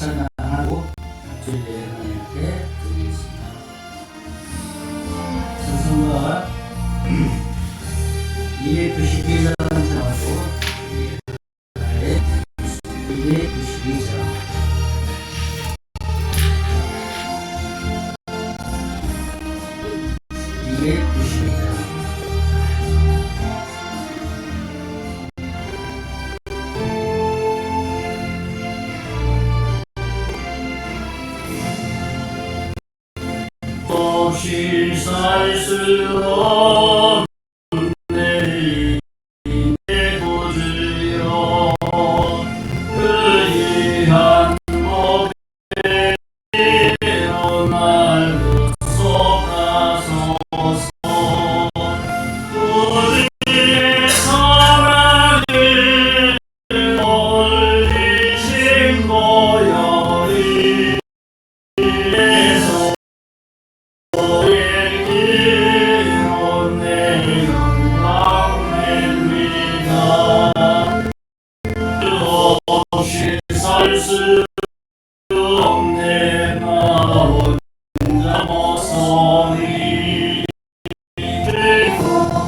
찬양하고 주의 하나님께 드리겠습니다. 찬송가 292장 찬양하고 292장 없이 살 수 없네 내 구주여 그리한 법에 날 구속하소서 우리의 사랑을 올리신 보혈이 살수 없네 나 혼자 모서리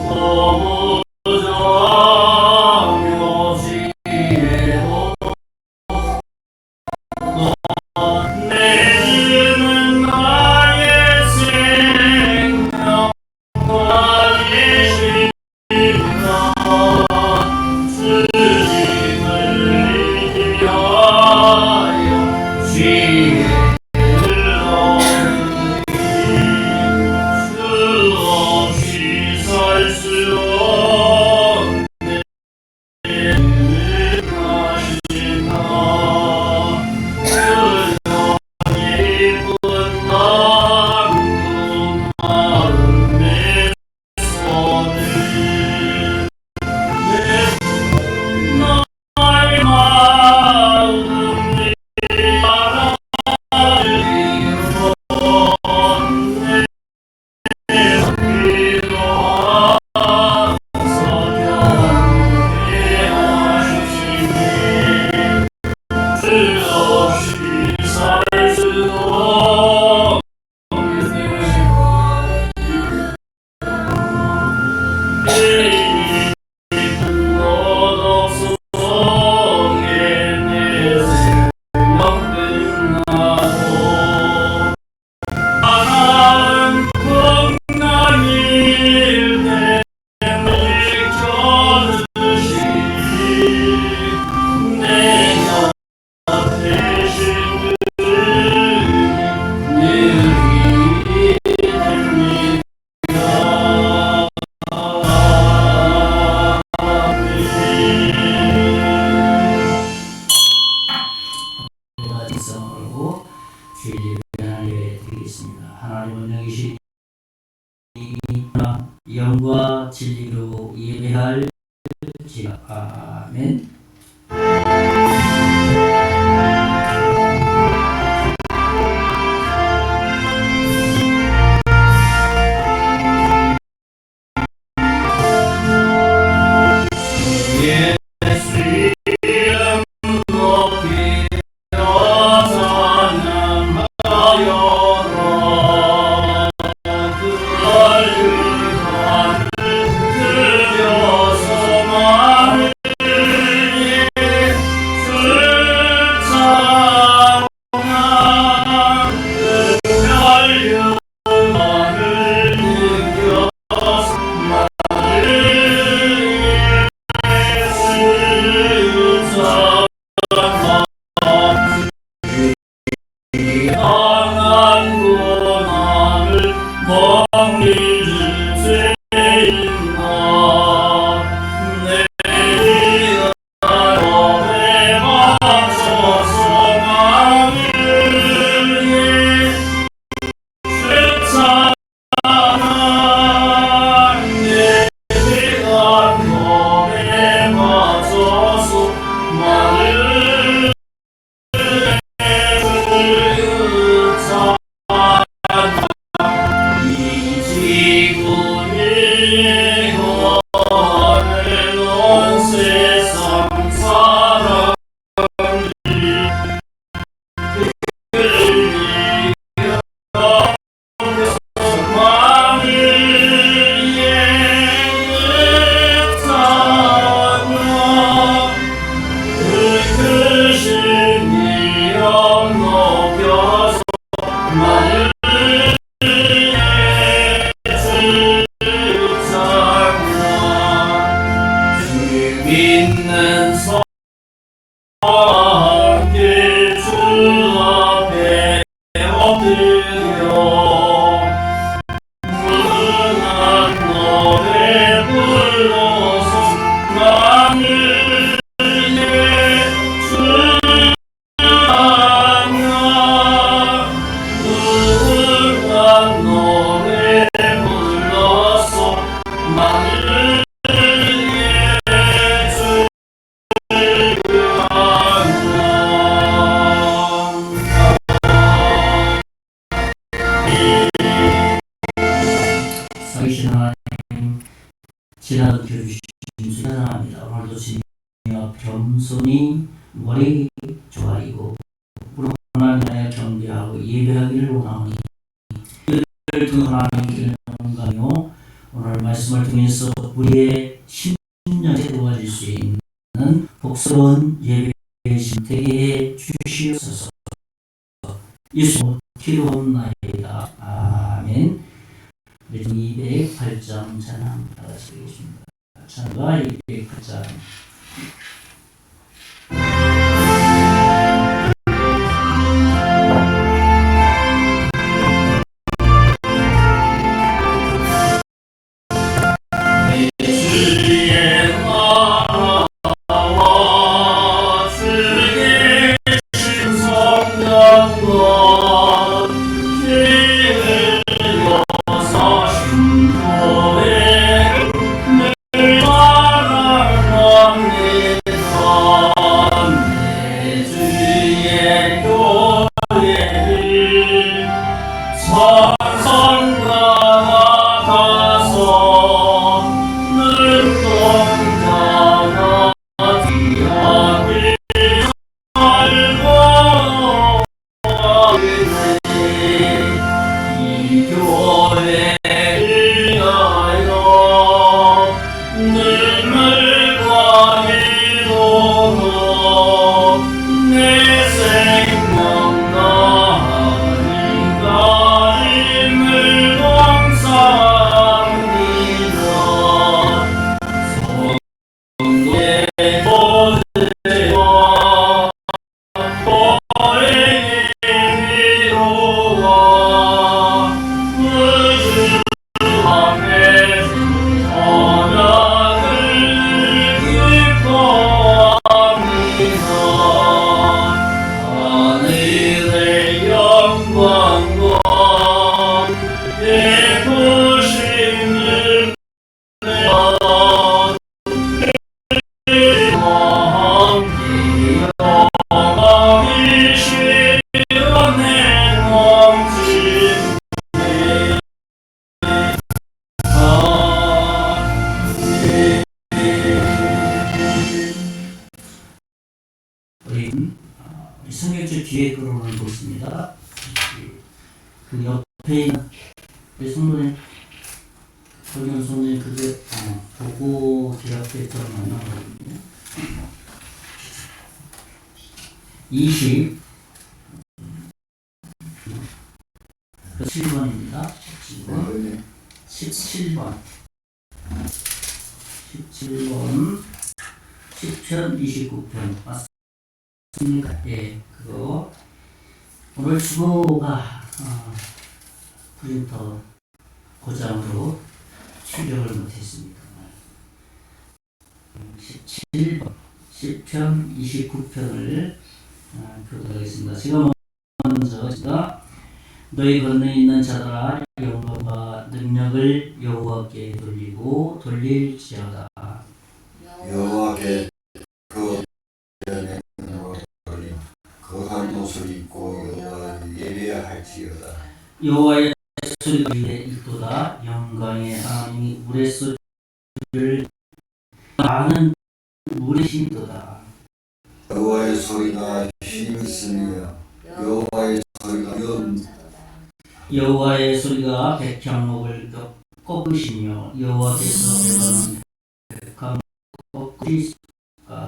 너무 저하며 지혜로 내는 나의 생명 나의 심령 하나님은 영이시니 영과 진리로 예배할지라. 아멘. 지나가 주신 사랑합니다. 오늘도 주님과 겸손히 머리 조아리고 하나님을 경배하고 예배하기를 원하오니 이를 통해 하나님께 영광이요 오늘 말씀을 통해서 우리의 심령에 도와줄 수 있는 복스러운 예배 되게 해 주시옵소서. 예수 기도하옵나이다. 아멘. 208장 찬양 받아드리겠습니다. 찬가 208장. 성경책 뒤에 끌어오는 거 있습니다. 그 옆에 있는 우리 성도님, 성경 성도님 그게 보고 제 앞에 들어만 나오거든요. 17번입니다. 17번. 17번. 10편 29편. 맞습니까? 예, 그거. 오늘 주보가 프린터 고장으로 출력을 못했습니다. 17번. 10편 29편을 교독하겠습니다. 제가 먼저 너희 건너에 있는 자들아 영광과 능력을 여호와께 돌리고 돌릴지어다. 여호와께 그 능력을 돌리고 거룩한 옷을 입고 여호와를 예배할지어다. 여호와의 소리가 위에 있도다. 영광의 하나님이 물의 소리를 많은 물의 신도다. 여호와의 소리가 힘이 있으며 여호와의 소리가 여호와의 소리가 백향목을 꺾으시며 여호와께서 내가는 백향목을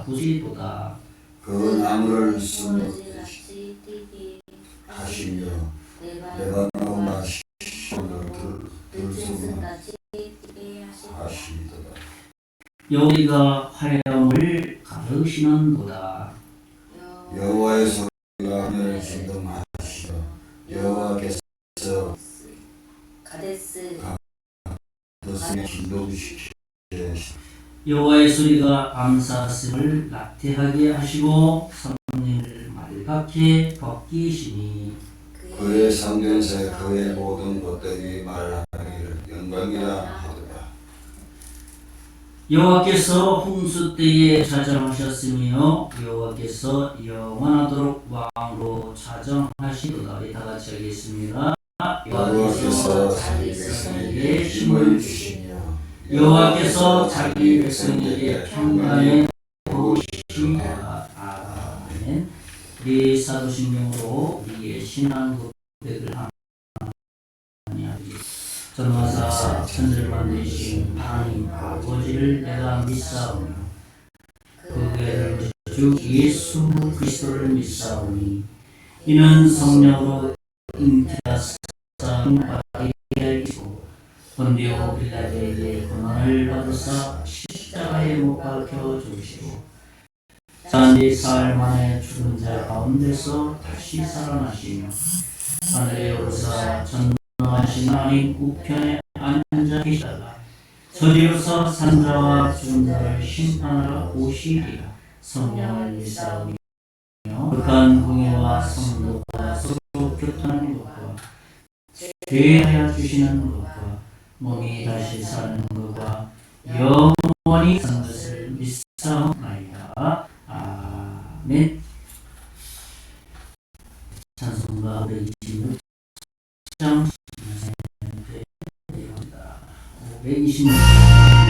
꺾으시도다. 그 나무를 숨하시며 레바논 시온을 들숨하시도다. 여호와가 화염을 가르시는도다. 여호와의 소리가 하늘을 진동하시며 여호와께서 가데스에 진동시키시며 여호와의 소리가 암사슴을 낙태하게 하시고 성령을 맑게 벗기시니 그의 성전에서 그의 모든 것들이 말하기를 영광이라 하더라. 여호와께서 홍수 때에 자정하셨으며 여호와께서 영원하도록 왕으로 자정하시도다. 다 같이 하겠습니다. 여호와께서 자기 백성에게 힘을 주시며 여호와께서 자기 백성에게 평강의 도우시리라. 아멘. 우리 사도신경으로 우리의 신앙 고백을 하니 전마사 천지를 만드신 하나님 아버지를 내가 믿사오며 그 외를 주 예수 그리스도를 믿사오니 이는 성령으로 잉태하사 마리아의 이시고 본디오 빌라도에게 고난을 받으사 십자가에 못 박혀 죽으시고 장기 사흘 만에 죽은 자 가운데서 다시 살아나시며 하늘에 오르사 전능하신 하나님 우편에 앉아 계시다가 저리로서 산자와 죽은 자를 심판하러 오시리라. 성령을 믿사오며 극한 공예와 성도가 서로 교통하는 것과 죄하여 주시는 것과 몸이 다시 사는 것과 영원히 사는 것을 믿사옵나이다. 아멘. 찬송가 526장 526장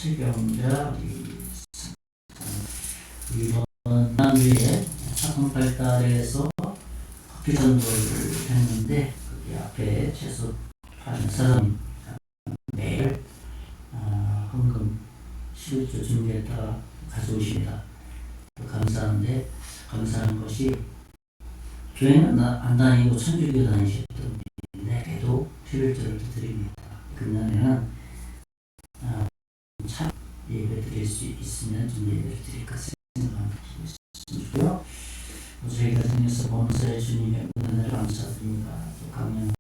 체경자 이번 지난주에 사통 발달에서 커피 전도를 했는데 거기 앞에 최소 한 사람 매일 헌금 11조 준비했다가 가져오십니다. 감사한데 감사한 것이 교회는 안 다니고 천주교 다니셨던 분인데 그래도 11조를 드립니다. 그날에는 참 예배 드릴 수 있으면 좀 예배를 드릴까 생각하고요. 저희가 통해서 범사의 주님의 은혜를 감사드립니다. 또 강연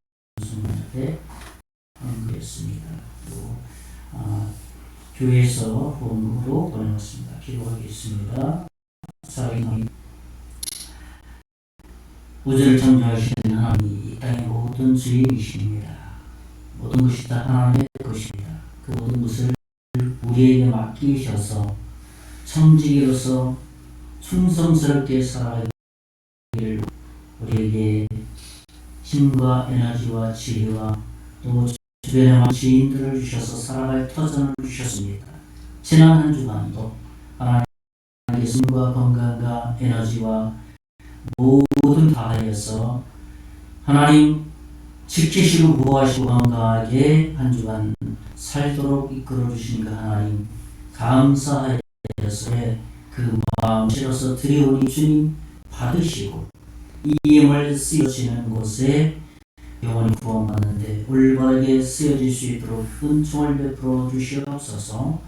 때 언급했습니다. 또 교회에서 후원으로 보내왔습니다. 기도하겠습니다. 사랑하는 우주를 창조하시는 하나님이 이 땅의 모든 주인이십니다. 모든 것이 다 하나님의 것입니다. 그 모든 것을 우리에게 맡기셔서 청지기로서 충성스럽게 살아가기를 우리에게 힘과 에너지와 지혜와 또 주변에 많은 지인들을 주셔서 살아갈 터전을 주셨습니다. 지난 한 주간도 하나님의 힘과 건강과 에너지와 모든 다하여서 하나님 지키시고 보호하시고 건강하게 한 주간 살도록 이끌어 주신 그 하나님 감사하여서 그 마음 실어서 드리오니 주님 받으시고 이 힘을 쓰여지는 곳에 영원히 구원받는데 올바르게 쓰여질 수 있도록 은총을 베풀어 주시옵소서.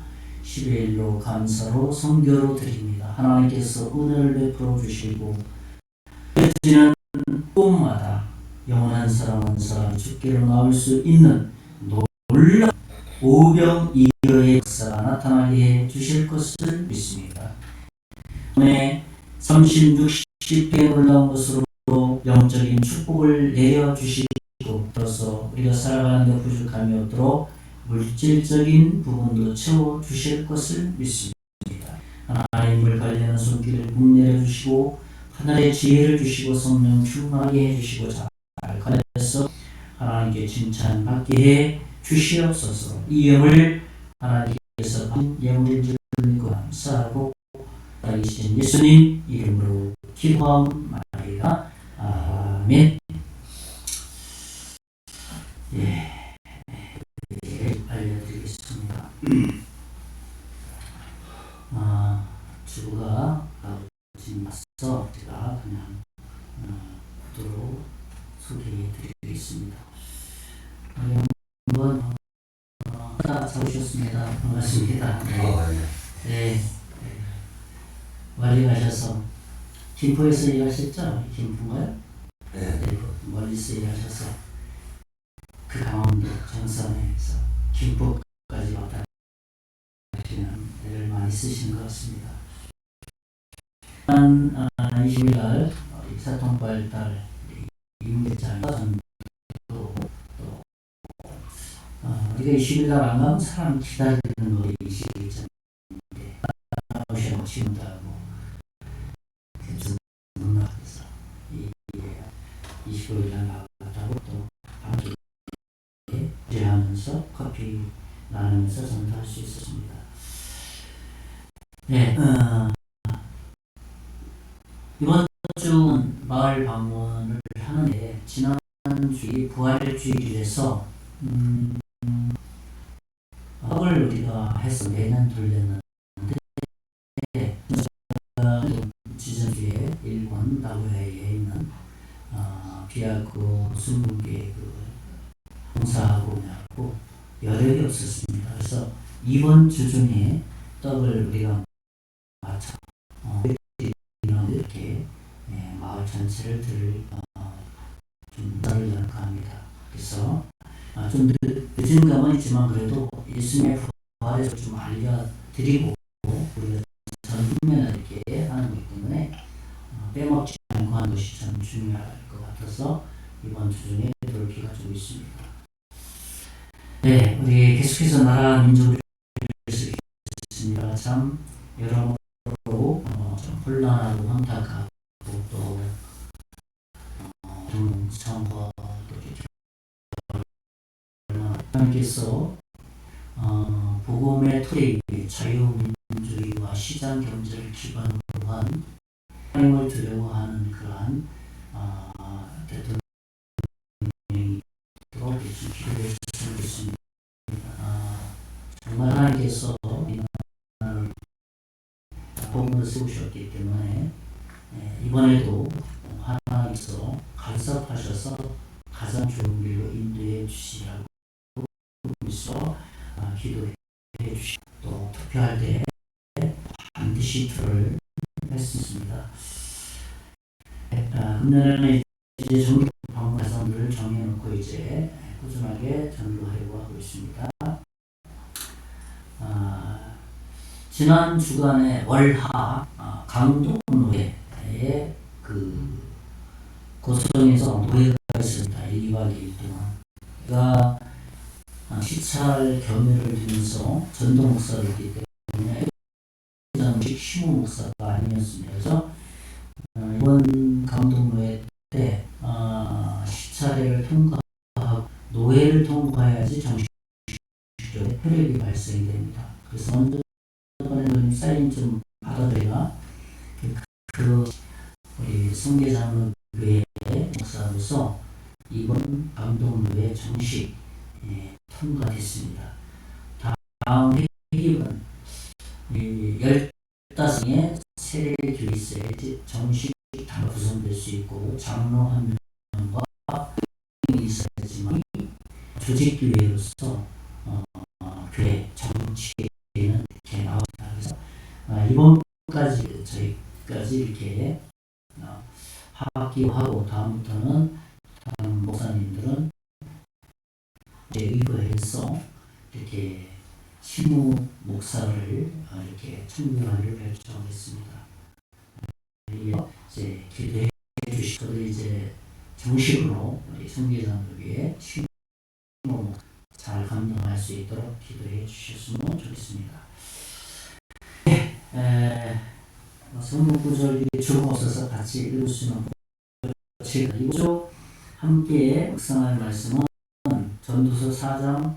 11일로 감사로 성교로 드립니다. 하나님께서 은혜를 베풀어 주시고 지는 꿈마다 영원한 사람 한 사람 죽기로 나올 수 있는 놀라운 오병이어의 역사가 나타나게 해 주실 것을 믿습니다. 오늘 30, 60회 올라온 것으로 영적인 축복을 내려주시고 또서 우리가 살아가는 데 부족함이 없도록 물질적인 부분도 채워주실 것을 믿습니다. 하나님을 관리하는 손길을 북내려주시고 하늘의 지혜를 주시고 성령 충만하게 해주시고 잘 관리해서 하나님께 칭찬받게 해 주시옵소서. 이 영을 하나님께서 받은 영을 들고 감사하고 살아계신 예수님 이름으로 기도하옵나이다. 아멘. 알려드리겠습니다. 주가 지나서 제가 그냥 구도로 소개해 드리겠습니다. 한번 잡으셨습니다. 반갑습니다. 네. 멀리 가셔서 김포에서 일하셨죠? 김포인가요? 네. 멀리서 일하셔서 그 강원도 정선에서 김포까지 왔다 가시는 애를 많이 쓰시는 것 같습니다. 20일 사통발달 임대장 또 우리가 20일 날 안 가면 사람 기다리는 거 20일 전인데 나오시라고 치운다고 눈앞에서 25일 날 나갔다고 또 밤에 일하면서 커피 나누면서 전달할 수 있었습니다. 네, 이번 주는 마을 방문을 하는데 지난 주일 부활주일에서 떡을 우리가 해서 매년 돌렸는데 지난주에 일본 나고야에 있는 비아그 순문계 그 봉사하고 여력이 없었습니다. 그래서 이번 주 중에 떡을 우리가 맞춰 이렇게 마을 전체를 좀 연구합니다. 그래서 좀 늦은 감은 있지만 그래도 예수님의 부활에서 좀 알려드리고 우리가 전 국민을 이렇게 하는 거기 때문에 빼먹지 않고 하는 것이 참 중요할 것 같아서 이번 주 중에 돌기가 좀 있습니다. 네, 우리 계속해서 나라 민족을 있습니다. 참 여러모로 좀 혼란하고 황탁하고 또 정부와 하나님께서 복음의 토대 위에 자유민주주의와 시장 경제를 기반으로 한 하나님을 두려워하는 그러한 대통령이 있도록 기도해 주셨으면 좋겠습니다. 정말 하나님께서 이 나라를 복음을 세우셨기 때문에 이번에도 하나님께서 간섭하셔서 가장 좋은 길로 인도해 주시라고 믿어 기도해 주시고 또 투표할 때 반드시 표를 했습니다. 금년에는 이제 정기 방문해서 늘 정해놓고 이제 꾸준하게 전도하려고 하고 있습니다. 지난 주간에 월하 강동노예의 그 고성에서 노예가 있습니다. 2박 2일 동안. 그가 시찰 겸유를 두면서 전도 목사였기 때문에 정식 시무 목사가 아니었습니다. 그래서 이번 강동노예 때 시찰회를 통과하고 노예를 통과해야지 정식적인 혈액이 발생이 됩니다. 그래서 먼저 사인 좀 받아들여야 우리 성계장로교회 목사로서 이번 강동노예 정식 통과됐습니다. 다음 회기는 15명의 세례교회에서 정식 다 구성될 수 있고 장로 한 명과 있어야지만 조직교회로서 교회 정치에는 이렇게 나옵니다. 그래서 이번까지 저희까지 이렇게 합기하고 다음부터는 다른 목사님들은 의거해서 이렇게 시무 목사를 이렇게 청구하기를 결정했습니다. 이제 기도해 주시고 이제 정식으로 우리 성계장로교회 시무 목사 잘 감당할 수 있도록 기도해 주셨으면 좋겠습니다. 성경 구절이 주가 없어서 같이 읽을 수는 없습니다. 이곳 함께 묵상할 말씀은 전도서 4장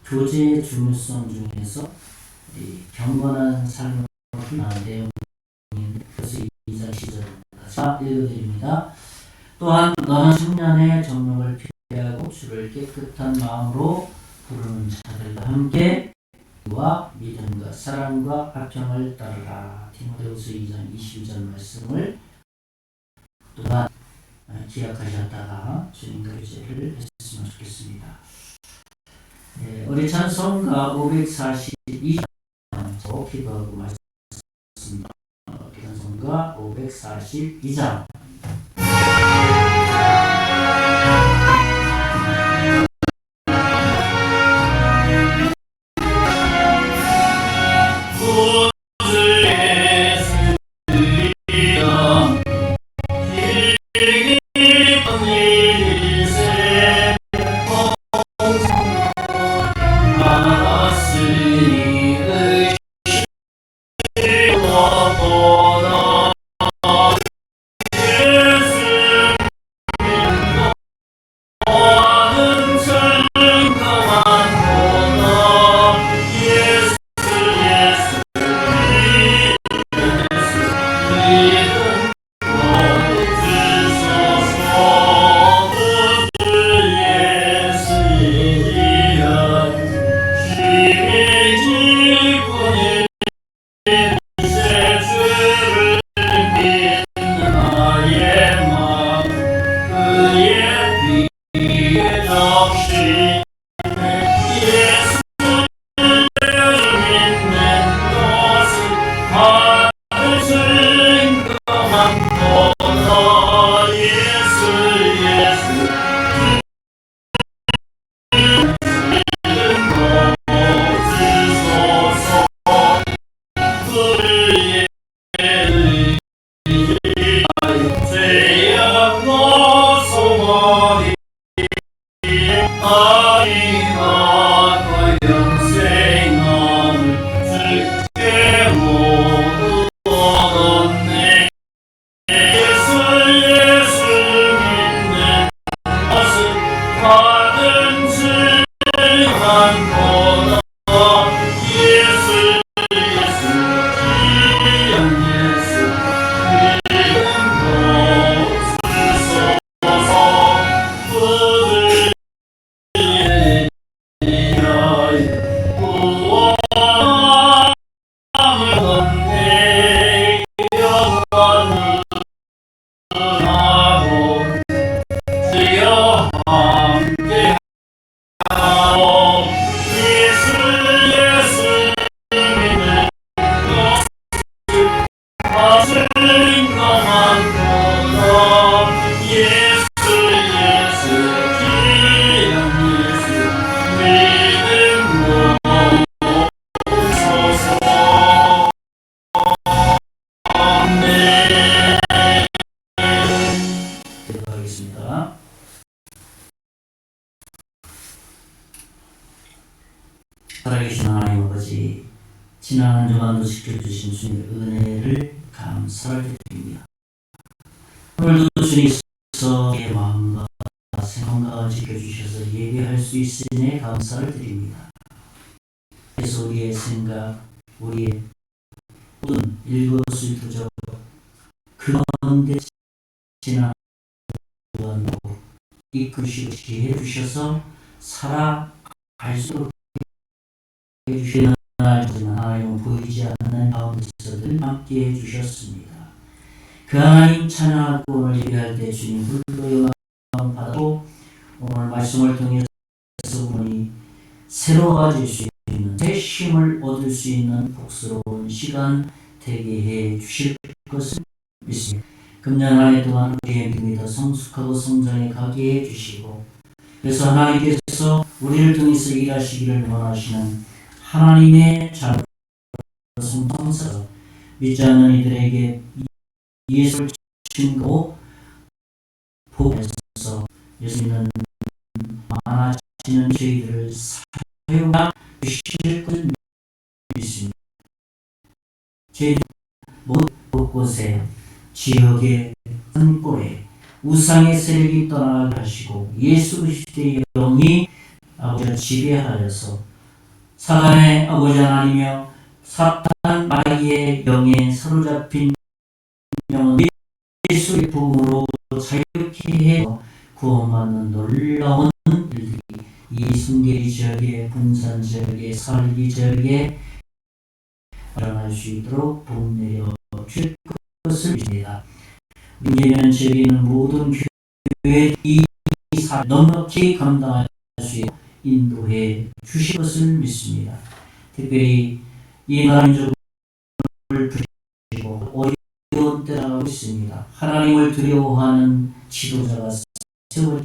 교제의 중요성 중에서 경건한 삶을 표현한 내용인 그래서 2장 10절입니다. 읽어드립니다. 또한 너는 청년의 정욕을 피하고 주를 깨끗한 마음으로 부르는 자들과 함께 와 믿음과 사랑과 화평을 따르라. 디모데후서 2장 22절 말씀을 또한 기억하셨다가 주님과 교제를 했으면 좋겠습니다. 우리 찬송가 542장 기도하고 말씀입니다. 찬송가 542장 살아계신 하나님 아버지, 지난 한 주간도 지켜주신 주님의 은혜를 감사를 드립니다. 오늘도 주님께서 내 마음과 생각을 지켜주셔서 예배할 수 있으니 감사를 드립니다. 그래서 우리의 생각, 우리의 모든 일거수일투족 그 가운데 지난 주간도 이끄시고 지혜해 주셔서 살아갈 수 있도록 해주시는 하나님은 보이지 않는 가운데서들 함께 해주셨습니다. 그 하나님 찬양하고 오늘 예배할 때 주님 홀로 영광 받고 오늘 말씀을 통해서 우리 새로워질 수 있는 새 힘을 얻을 수 있는 복스러운 시간 되게 해 주실 것을 믿습니다. 금년 한 해 동안 우리의 믿음이 더 성숙하고 성장해 가게 해 주시고, 그래서 하나님께서 우리를 통해서 일하시기를 원하시는 하나님의 자녀 성성서 믿지 않는 이들에게 예수를 증거 보면서 예수님은 많아지는 저희들을 사용하 주실 것을 믿습니다. 저희들 모든 곳곳에 지역의 산골에 우상의 세력이 떠나게 하시고 예수 그리스도의 영이 아버지를 지배하여서 사단의 아버지 하나님이여 사탄 마귀의 영에 사로잡힌 영은 예수의 부흥으로 자유케 해서 구원받는 놀라운 일들이 이 순계리 지역에 분산 지역에 살기 지역에 일어날 수 있도록 복 내려 줄 것을 믿습니다. 우리는 지역에 있는 모든 교회의 이 사를 넉넉히 감당할 수 있도록 인도해 주실 것을 믿습니다. 특별히 이 나라 민족을 부르시고 어려운 때가 나가고 있습니다. 하나님을 두려워하는 지도자가 세워져야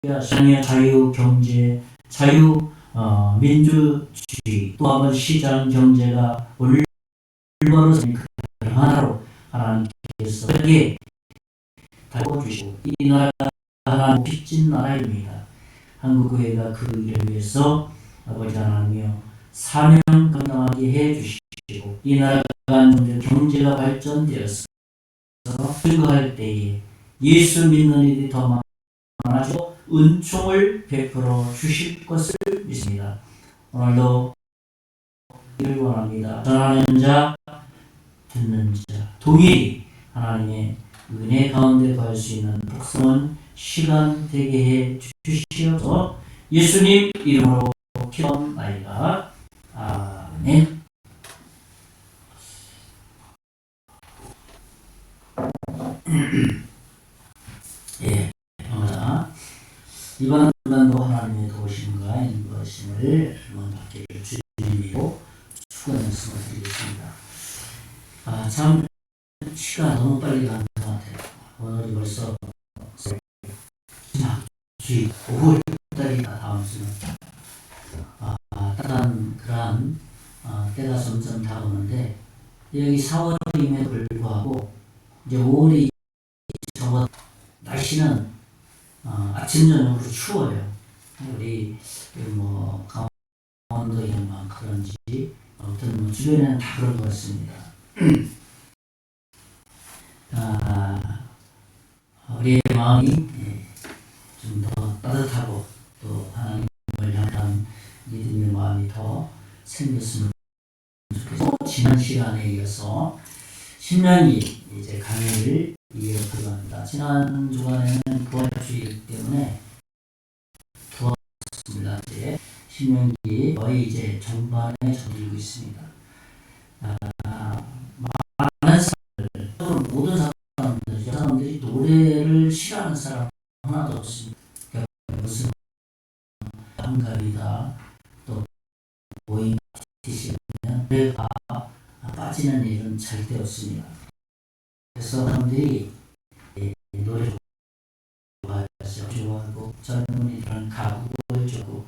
하시며 자유 경제, 자유 민주주의, 또 한번 시장 경제가 올바로 그 하나로 하나님께서 크게 달궈주시고 이 나라가 하나님 빚진 나라입니다. 한국교회가 그 일을 위해서 아버지 하나님이여 사명 감당하게 해주시고 이 나라가 경제가 발전되어서 증거할 때에 예수 믿는 이들이 더 많아지고 은총을 베풀어 주실 것을 믿습니다. 오늘도 이를 원합니다. 전하는 자, 듣는 자, 동일히 하나님의 은혜 가운데 갈 수 있는 복성은 시간 되게 해 주시옵소서. 예수님 이름으로 기도하옵나이다. 아멘. 예, 감사합니다. 이번 주간도 하나님의 도우심과 인도하심을 받게 주님이고 축원의 말씀을 드리겠습니다. 참 시간 너무 빨리 가는 것 같아요. 오늘이 벌써 5월달이 다 다음 주는 따뜻한 그러한 때가 점점 다가오는데 여기 4월임에도 불구하고 이제 5월이 적어 날씨는 아침 저녁으로 추워요. 우리 뭐 강원도 이런만 그런지 아무튼 뭐 주변에는 다 그런 것 같습니다. 우리의 마음이 좀 더 따뜻하고 또 하나님을 향한 믿음의 마음이 더 생겼으면 좋겠고, 지난 시간에 이어서 신명기 이제 강의를 이어 들어갑니다. 지난 주간에는 부활주의이기 때문에 두었습니다. 이제 신명기 거의 이제 전반에 접어들고 있습니다. 많은 사람들, 모든 사람들이 노래를 싫어하는 사람 하나도 없습니다. 그러니까 무슨 한가위다 또 모임 티시면 노래가 빠지는 일은 절대 없습니다. 그래서 사람들이 노래 좋아하고 젊은이들은 가곡을 좋고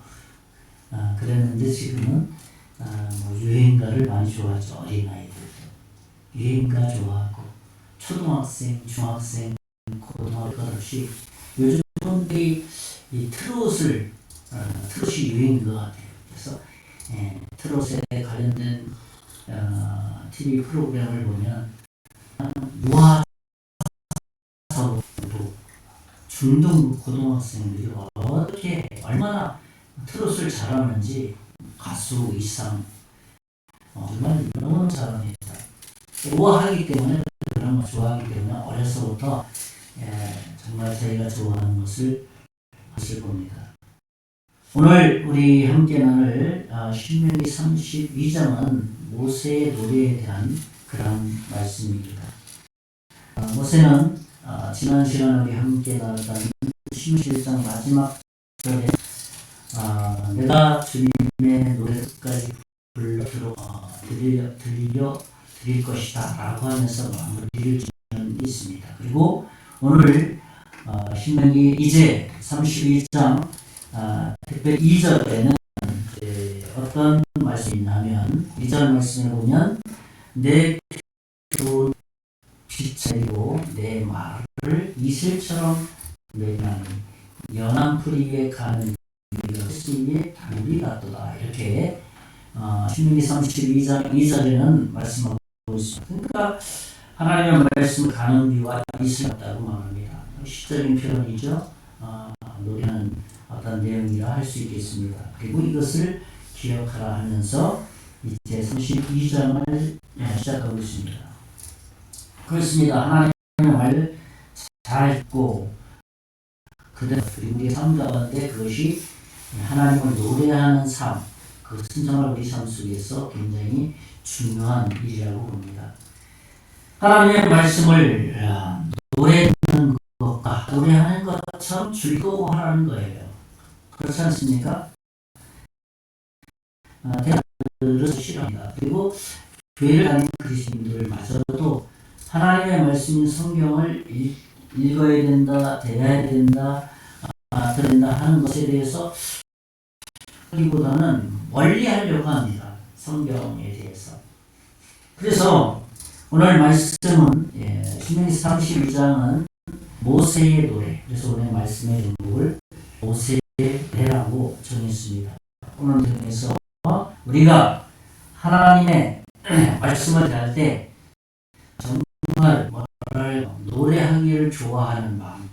그랬는데 지금은 뭐 유행가를 많이 좋아하죠. 어린아이들도 유행가 좋아하고 초등학생, 중학생, 고등학교 없이 요즘 분들이 이 트롯이 유행인 것 같아요. 그래서 트롯에 관련된 TV 프로그램을 보면 유아서도 중등 고등학생들이 어떻게 얼마나 트롯을 잘하는지 가수 이상 정말 너무 잘합니다. 좋아하기 때문에 그런 거 좋아하기 때문에 어려서부터 정말 저희가 좋아하는 것을 하실 겁니다. 오늘 우리 함께 나눌 신명기 32장은 모세의 노래에 대한 그런 말씀입니다. 모세는 지난 시간에 우리 함께 나눴던 17장 마지막 절에 내가 주님의 노래까지 들려 드릴 것이다 라고 하면서 마무리를 짓는 있습니다. 그리고 오늘 신명기 이제 32장 특별히 2절에는 어떤 말씀이 있냐면 2절 말씀을 보면 내 두 빛이고 내 말을 이슬처럼 내나니 연한 풀 위에 가는 씨 위에 단비 같도다. 이렇게 신명기 32장 2절에는 말씀하고 있습니다. 그러니까 하나님의 말씀 가는 비와 이슬 같다고 말합니다. 시적인 표현이죠. 노래하는 어떤 내용이라 할 수 있겠습니다. 그리고 이것을 기억하라 하면서 이제 32장을 시작하고 있습니다. 그렇습니다. 하나님의 말을 잘 듣고 그대로 우리의 삶 가운데 그것이 하나님을 노래하는 삶, 그 순종할 우리 삶 속에서 굉장히 중요한 일이라고 봅니다. 하나님의 말씀을 노래하는 것과 노래하는 것처럼 즐거워하라는 거예요. 그렇지 않습니까? 대학들을 싫어합니다. 그리고 교회를 다니는 그리스도인들마저도 하나님의 말씀인 성경을 읽어야 된다, 대해야 된다, 들어야 된다 하는 것에 대해서 하기보다는 멀리 하려고 합니다. 성경에 대해서. 그래서 오늘 말씀은 신명기 32장은 모세의 노래. 그래서 오늘 말씀의 제목을 모세의 노래라고 정했습니다. 오늘 통해서 우리가 하나님의 말씀을 대할 때 정말 노래하기를 좋아하는 마음,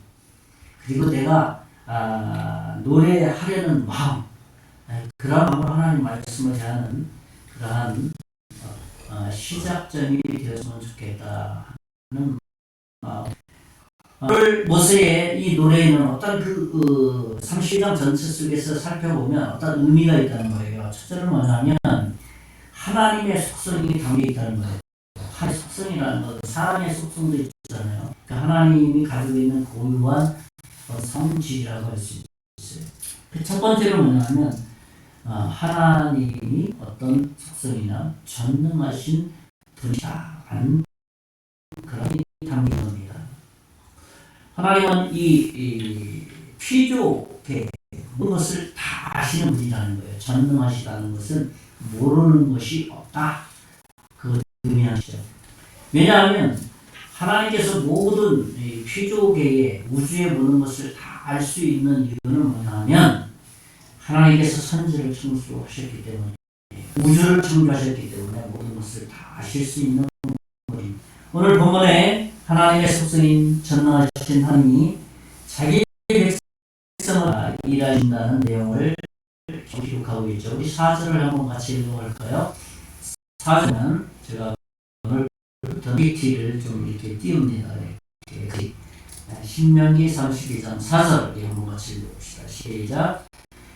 그리고 내가 노래하려는 마음, 그런 마음으로 하나님 말씀을 대하는 그러한 시작점이 되었으면 좋겠다 하는 마음. 오늘 모세의 이 노래에는 어떤 32장 전체 속에서 살펴보면 어떤 의미가 있다는 거예요. 첫째는 뭐냐면 하나님의 속성이 담겨 있다는 거예요. 하나님의 속성이라는 것은 사람의 속성도 있잖아요. 그러니까 하나님이 가지고 있는 고유한 성질이라고 할 수 있어요. 첫 번째로 뭐냐면 하나님이 어떤 속성이나 전능하신 분이다라는 그런 담긴 겁니다. 하나님은 이 피조계 모든 것을 다 아시는 분이라는 거예요. 전능하시다는 것은 모르는 것이 없다. 그걸 의미하시죠. 왜냐하면 하나님께서 모든 피조계의 우주의 모든 것을 다 알 수 있는 이유는 뭐냐면 하나님께서 천지를 창조하셨기 때문에 우주를 창조하셨기 때문에 모든 것을 다 아실 수 있는 분입니다. 오늘 본문에 하나님의 속성인 전능하신 하나님이 자기 백성을 일하신다는 내용을 기록하고 있죠. 우리 4절을 한번 같이 읽어볼까요? 4절은 제가 오늘부터 PPT를 좀 이렇게 띄웁니다. 이렇게 신명기 32장 4절 우리 한번 같이 읽어봅시다. 시작.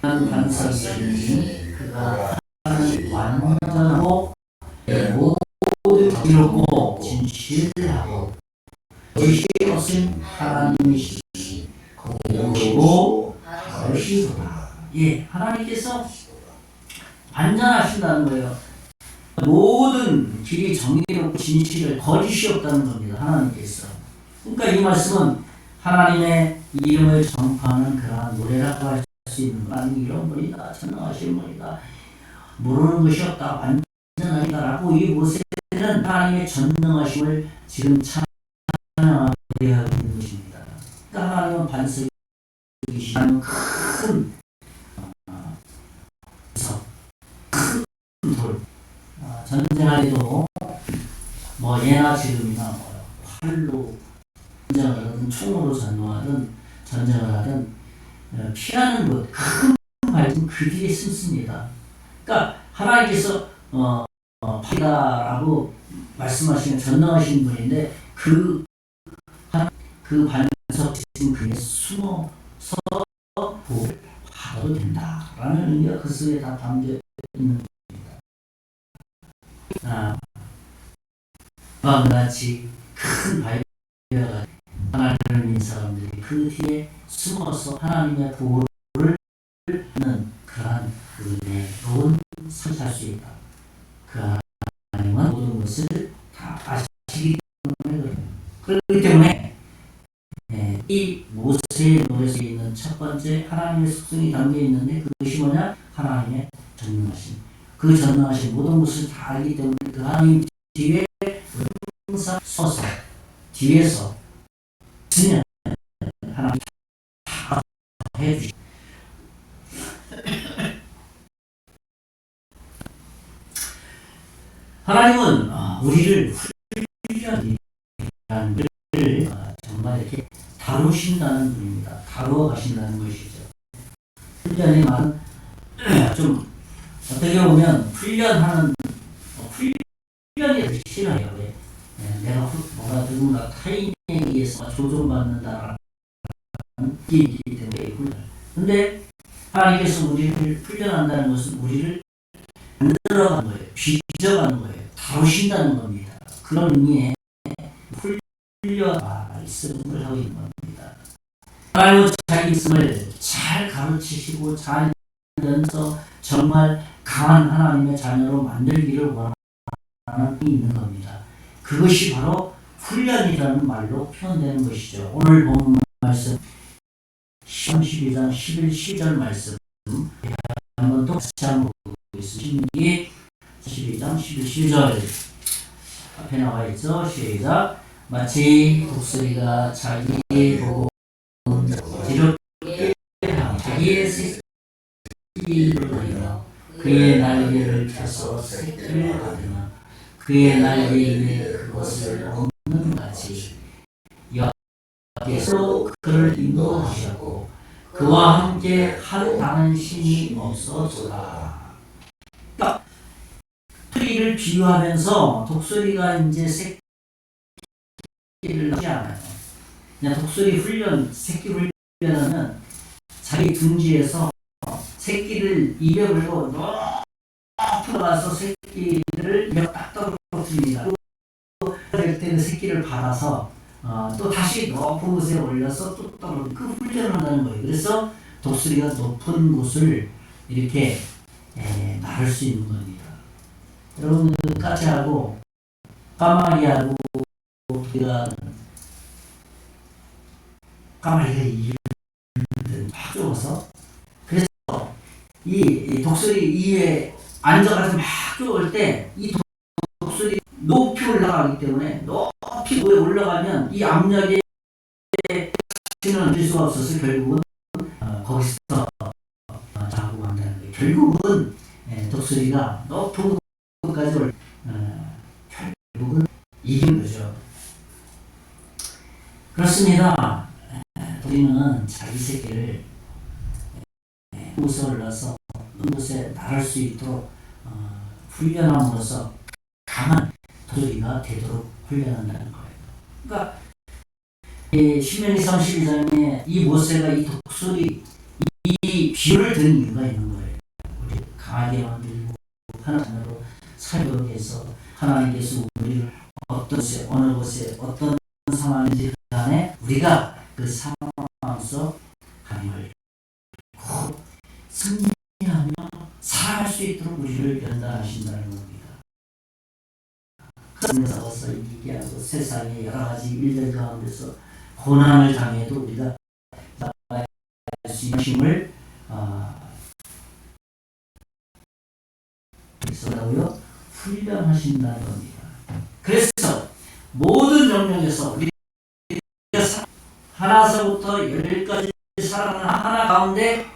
반석이니 그가 하는 완전하고 모두 정의롭고 진실하고 거짓이 없음 하나님이시니 공의롭고 바르시도다. 하나님께서 완전하신다는 거예요. 모든 길이 정의롭고 진실을 거짓이 없다는 겁니다. 하나님께서. 그러니까 이 말씀은 하나님의 이름을 전파하는 그러한 노래라고 할 수 있는 하나님 이런 분이다, 전능하신 분이다, 모르는 것이 없다, 완전하다라고 이 모세는 하나님의 전능하심을 지금 찬양하고 있는 것입니다. 그러니까 하나님은 반석이시는 큰 전쟁하기도 뭐 예나 지금이나 뭐 활로 전쟁을 하든 총으로 전쟁을 하든 피하는 것, 큰 말씀 그 뒤에 숨습니다. 그러니까 하나님께서 파이다라고 말씀하시는 전능하신 분인데 그 반석신 그에 숨어서 복을 받아도 된다라는 의미가 그 속에 다 담겨 있는 겁니다. 그와 같이 큰 바위가 하나님을 믿는 사람들이 그 뒤에 숨어서 하나님의 보호를 하는 그러한 은혜로운 삶을 살 수 있다. 그 하나님은 모든 것을 다 아시기 때문에 그렇기 때문에 이 모세의 노래에 있는 첫 번째 하나님의 속성이 담겨 있는데 그것이 뭐냐? 하나님의 전능하심. 그 전능하신 모든 것을 다 알기 때문에 그 하나님 뒤에 항상 서서 뒤에서 그냥 하나님 다 해주시고 하나님은 우리를 훈련이라는 걸 정말 이렇게 다루신다는 분입니다. 다루어 가신다는 것이죠. 훈련의 말은 좀 어떻게 보면 훈련이 싫어요. 왜? 내가 뭔가 누군가 타인에 의해서 조종받는다라는 게 있기 때문에 훈련. 근데 하나님께서 우리를 훈련한다는 것은 우리를 만들어가는 거예요. 빚어가는 거예요. 다루신다는 겁니다. 그런 의미의 훈련 말씀을 하고 있는 겁니다. 하나님은 자기 말씀을 잘 가르치시고 잘 연서 정말 강한 하나님의 자녀로 만들기를 원하는 게 있는 겁니다. 그것이 바로 훈련이라는 말로 표현되는 것이죠. 오늘 본 말씀 12장 11, 12절 말씀 한번 또 같이 한번 보겠습니다. 12장 11, 12절 앞에 나와 있죠. 시작. 마치 독수리가 자기 보고 뒤롭게 자기의 새끼를 보이며 그의 날개를 펴서 새끼를 받으며 그의 날개 위에 그것을 엎는 같이 여호와께서 그를 인도하셨고 그와 함께 한다는 신이 없어졌다. 독수리를 비유하면서 독수리가 이제 새끼를 하지 않아요. 그냥 독수리 새끼 훈련하면 자기 둥지에서 새끼를 입에 물고 높이 가서 새끼를 입에 딱 떨어뜨립니다. 그럴 때는 새끼를 받아서 또 다시 높은 곳에 올려서 또 떨어뜨리고 그 훈련을 한다는 거예요. 그래서 독수리가 높은 곳을 이렇게 날을 수 있는 겁니다. 여러분 까치하고 까마귀하고 우리가 까마귀가 이를 막 쫓아서 그래서 이 독수리 이에 앉아가지고 막 쫓을 때 이 독수리 높이 올라가기 때문에 높이 위에 올라가면 이 압력에 는 될 수가 없어서 결국은 거기서 자고 간다는 거예요. 결국은 독수리가 높은 곳까지 결국은 이긴 거죠. 그렇습니다. 우리는 자기 새끼를 곳에 올라서 곳에 나를 수 있도록 훈련함으로써 강한 독수리가 되도록 훈련한다는 거예요. 그러니까 신명기 32장에 이 모세가 이 독수리 이 비유를 든 이유가 있는 거예요. 우리 강하게 만들고 하나님으로 살기 위해서 하나님께서 우리를 어떤 곳에 어느 곳에 어떤 상황인지 간에 우리가 그 상황에서 하나님을 곧 승리하며 살아갈 수 있도록 우리를 연단하신다는 겁니다. 싸워서 이기게 하고 세상의 여러 가지 일들 가운데서 고난을 당해도 우리가 나아갈 수 있는 힘을 훈련하신다는 겁니다. 그래서 모든 영역에서 우리가 하나서부터 열까지 살아가는 하나 가운데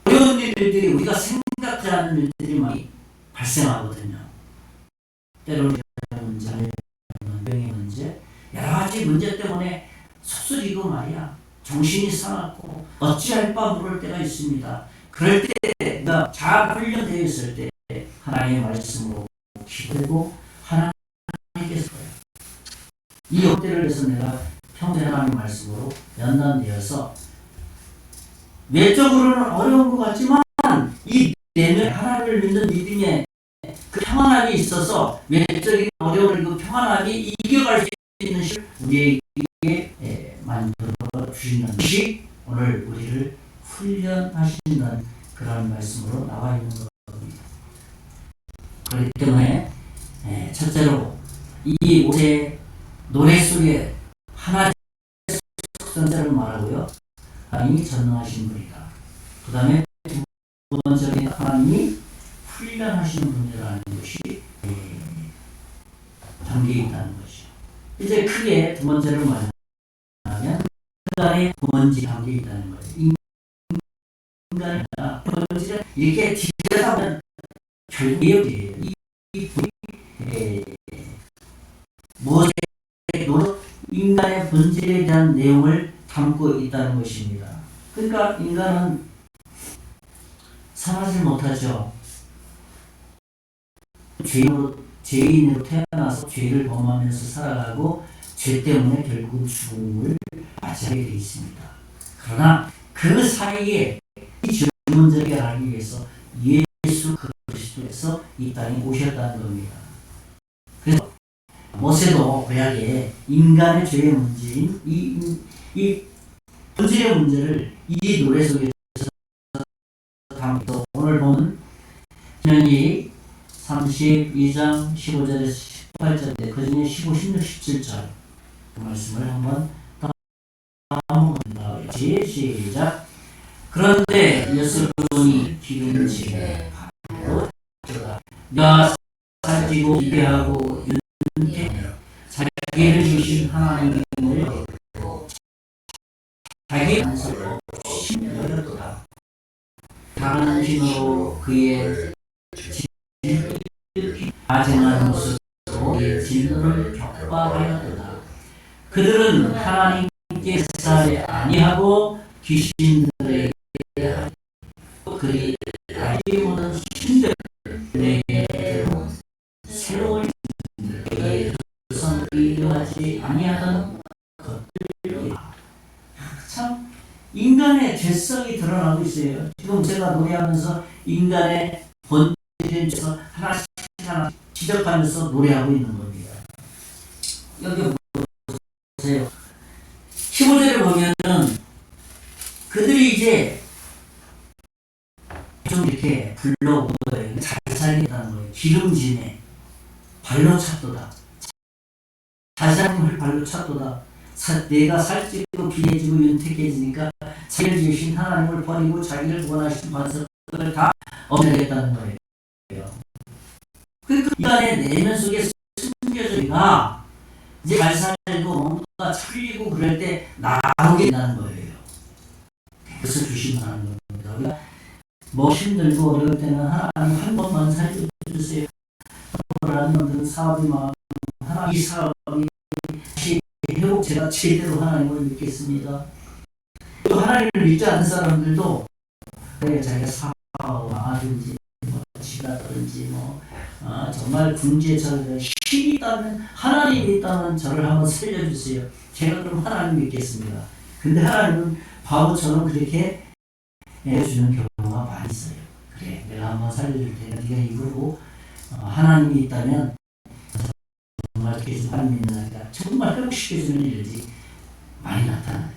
어려운 일들이 우리가 생각지 않는 일들이 많이 발생하거든요. 때로는 문제, 병의 문제, 여러 가지 문제 때문에 속쓰리고 말이야. 정신이 사납고 어찌할 바 모를 때가 있습니다. 그럴 때 내가 잘 훈련되어 있을 때 하나님의 말씀으로 기도하고 하나님께서 이 역대를 위해서 내가 평생 하나님의 말씀으로 연단되어서 외적으로는 어려운 것 같지만 이 내면 하나님을 믿는 믿음의 그 평안함이 있어서 외적인 어려움을 그 평안함이 이겨갈 수 있는 시 우리에게 만들어 주시는 것이 오늘 우리를 훈련하시는 그런 말씀으로 나와 있는 겁니다. 그렇기 때문에 첫째로 이 모세의 노래 속에 하나님의 속성자를 말하고요. 하나님이 전능하신 분이다. 그 다음에 두 번째로 하나님이 훈련하시는 분이라는 것이 담겨 있다는 것이죠. 이제 크게 두 번째로 말하면 인간의 본질이 담겨 있다는 거예요. 인간의 본질은 이렇게 뒤져보면 결국 기억이에요. 무엇에 인간의 본질에 대한 내용을 담고 있다는 것입니다. 그러니까 인간은 살아지 못하죠. 죄인으로 태어나서 죄를 범하면서 살아가고 죄 때문에 결국 죽음을 맞이하게 되어 있습니다. 그러나 그 사이에 이 죄 문제를 알기 위해서 예수 그리스도에서 이 땅에 오셨다는 겁니다. 그래서 모세도 구약에 인간의 죄의 문제인 이 본질의 문제를 이 노래 속에서 담아서 오늘 보는 신명기 32장 15절에서 18절에 그 중에 15, 16, 17절 그 말씀을 한번 따먹는다. 시작. 그런데 여수론이 기름짐에 바로 가 살찌고 기대하고 윤택하며 자기를 주신 하나님을 자기 안에서 신뢰하였다. 다른 신으로 그의 아쟁한 모습으로 그의 진노를 격파하였다. 그들은 하나님께 사례 아니하고 귀신들에게 그리 알지 못한 신들에게 새로운 신들에게 일하지 아니하던 것들이다. 참 인간의 죄성이 드러나고 있어요. 지금 제가 노래하면서 인간의 본질에 대해서 하나씩 지적하면서 노래하고 있는 겁니다. 여기 보세요. 15절에 보면은 그들이 이제 좀 이렇게 불러오고 잘 살겠다는 거예요. 기름짐에 발로 찼도다. 자장을 발로 찼도다. 내가 살찌고 비해지고 윤택해지니까 자기를 지으신 하나님을 버리고 자기를 구원하신 반석을 다 없애겠다는 거예요. 그러니까 인간의 내면 속에 숨겨져 있나 이제 잘 살고 뭔가 틀리고 그럴 때 나오게 된다는 거예요. 그래서 주시면 하는 겁니다. 우리가 뭐 힘들고 어려울 때는 하나님 한 번만 살려주세요. 하나님 사업이 마음 하나님 이 사업이 다시 회복 제가 제대로 하나님을 믿겠습니다. 또 하나님을 믿지 않는 사람들도 그래 자기가 사업 망하든지 뭐 지나든지 뭐 정말 궁지에 저를 힘이 있다면 하나님이 있다면 저를 한번 살려주세요. 제가 그럼 하나님 믿겠습니다. 근데 하나님은 바보처럼 그렇게 해주는 경우가 많이 있어요. 그래 내가 한번 살려줄 테니까 네가 이거로 하나님이 있다면 정말 계속 하나님 믿는다니까 정말 회복시켜주는 일들이 많이 나타나요.